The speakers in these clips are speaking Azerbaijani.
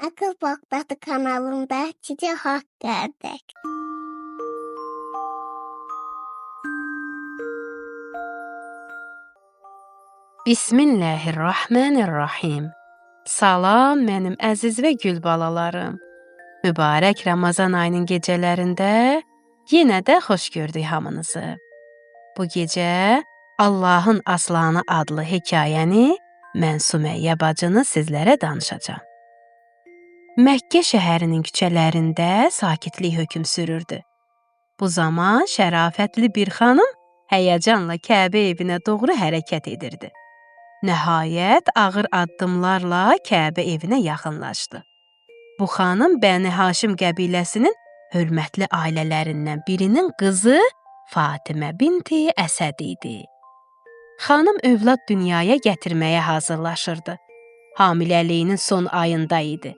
Akıl Baktası kanalında size hoş geldik. Bismillahirrahmanirrahim. Salam mənim əziz və gül balalarım. Mübarək Ramazan ayının gecələrində yenə də xoş gördük hamınızı. Bu gecə Allahın Aslanı adlı hekayəni mən Sümeyyə bacını sizlərə danışacağam. Məkkə şəhərinin küçələrində sakitlik hökm sürürdü. Bu zaman şərafətli bir xanım həyəcanla Kəbə evinə doğru hərəkət edirdi. Nəhayət ağır addımlarla Kəbə evinə yaxınlaşdı. Bu xanım Bəni Haşim qəbiləsinin hörmətli ailələrindən birinin qızı Fatimə binti Əsəd idi. Xanım övlad dünyaya gətirməyə hazırlaşırdı. Hamiləliyinin son ayında idi.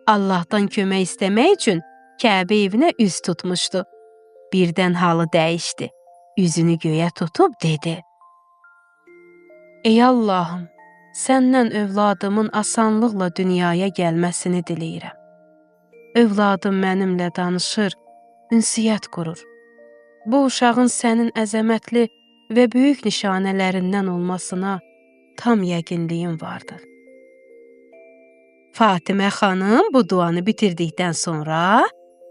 Allahdan kömək istəmək üçün Kəbə evinə üz tutmuşdu. Birdən halı dəyişdi. Üzünü göyə tutub dedi: Ey Allahım, səndən övladımın asanlıqla dünyaya gəlməsini diləyirəm. Övladım mənimlə danışır, ünsiyyət qurur. Bu uşağın sənin əzəmətli və böyük nişanələrindən olmasına tam yəqinliyim vardır. Fatimə xanım bu duanı bitirdikdən sonra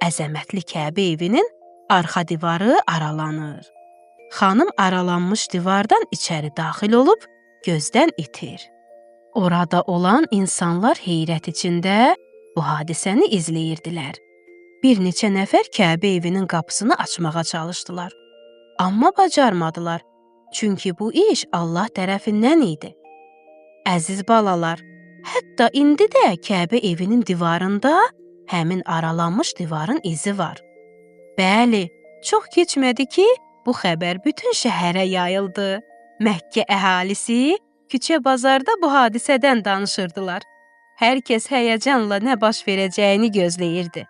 əzəmətli Kəbə evinin arxa divarı aralanır. Xanım aralanmış divardan içəri daxil olub gözdən itir. Orada olan insanlar heyrət içində bu hadisəni izləyirdilər. Bir neçə nəfər Kəbə evinin qapısını açmağa çalışdılar. Amma bacarmadılar, çünki bu iş Allah tərəfindən idi. Əziz balalar, hətta indi də Kəbə evinin divarında həmin aralanmış divarın izi var. Bəli, çox keçmədi ki, bu xəbər bütün şəhərə yayıldı. Məkkə əhalisi küçə-bazarda bu hadisədən danışırdılar. Hər kəs həyəcanla nə baş verəcəyini gözləyirdi.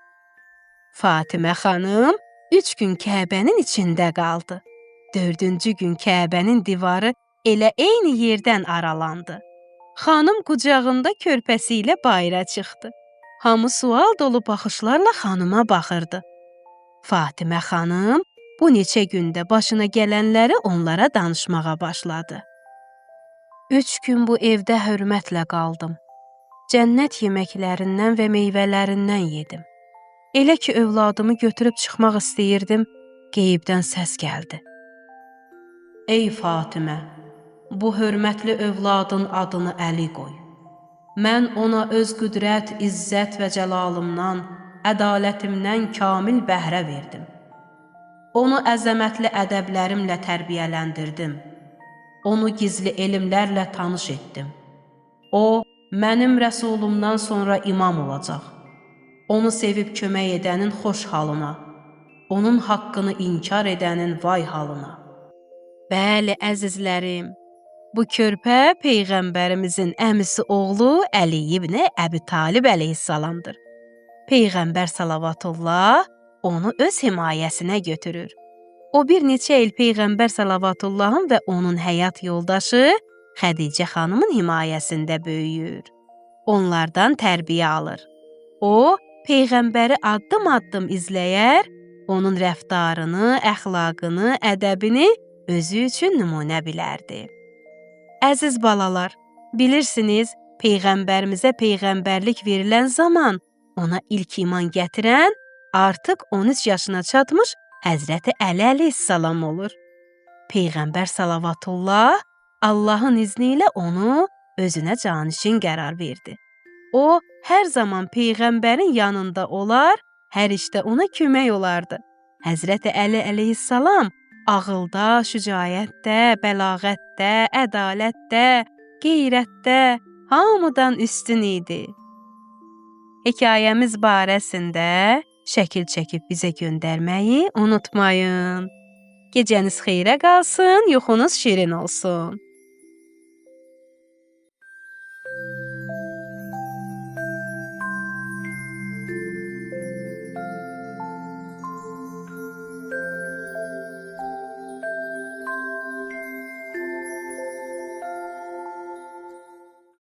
Fatimə xanım 3 gün Kəbənin içində qaldı. 4-cü gün Kəbənin divarı elə eyni yerdən aralandı. Xanım qucağında körpəsi ilə bayıra çıxdı. Hamı sual dolu baxışlarla xanıma baxırdı. Fatimə xanım bu neçə gündə başına gələnləri onlara danışmağa başladı. 3 gün bu evdə hörmətlə qaldım. Cənnət yeməklərindən və meyvələrindən yedim. Elə ki, övladımı götürüb çıxmaq istəyirdim, qeybdən səs gəldi. Ey Fatimə, bu hörmətli övladın adını Əli qoy. Mən ona öz qüdrət, izzət və cəlalımdan, ədalətimdən kamil bəhrə verdim. Onu əzəmətli ədəblərimlə tərbiyələndirdim. Onu gizli elmlərlə tanış etdim. O, mənim rəsulumdan sonra imam olacaq. Onu sevib kömək edənin xoş halına, onun haqqını inkar edənin vay halına. Bəli, əzizlərim, bu körpə Peyğəmbərimizin əmisi oğlu Əli ibn Əbi Talib əleyhissalamdır. Peyğəmbər salavatullah onu öz himayəsinə götürür. O bir neçə il Peyğəmbər salavatullahın və onun həyat yoldaşı Xədicə xanımın himayəsində böyüyür. Onlardan tərbiyə alır. O, Peyğəmbəri addım-addım izləyər, onun rəftarını, əxlaqını, ədəbini özü üçün nümunə bilərdi. Əziz balalar, bilirsiniz, Peyğəmbərimizə peyğəmbərlik verilən zaman ona ilk iman gətirən, artıq 13 yaşına çatmış Həzrəti Əli əleyhissalam olur. Peyğəmbər salavatullah Allahın izni ilə onu özünə canişin qərar verdi. O, hər zaman Peyğəmbərin yanında olar, hər işdə ona kömək olardı. Həzrəti Əli əleyhissalam ağılda, şücaətdə, bəlağətdə, ədalətdə, qeyrətdə hamıdan üstün idi. Hekayəmiz barəsində şəkil çəkib bizə göndərməyi unutmayın. Gecəniz xeyrə qalsın, yuxunuz şirin olsun.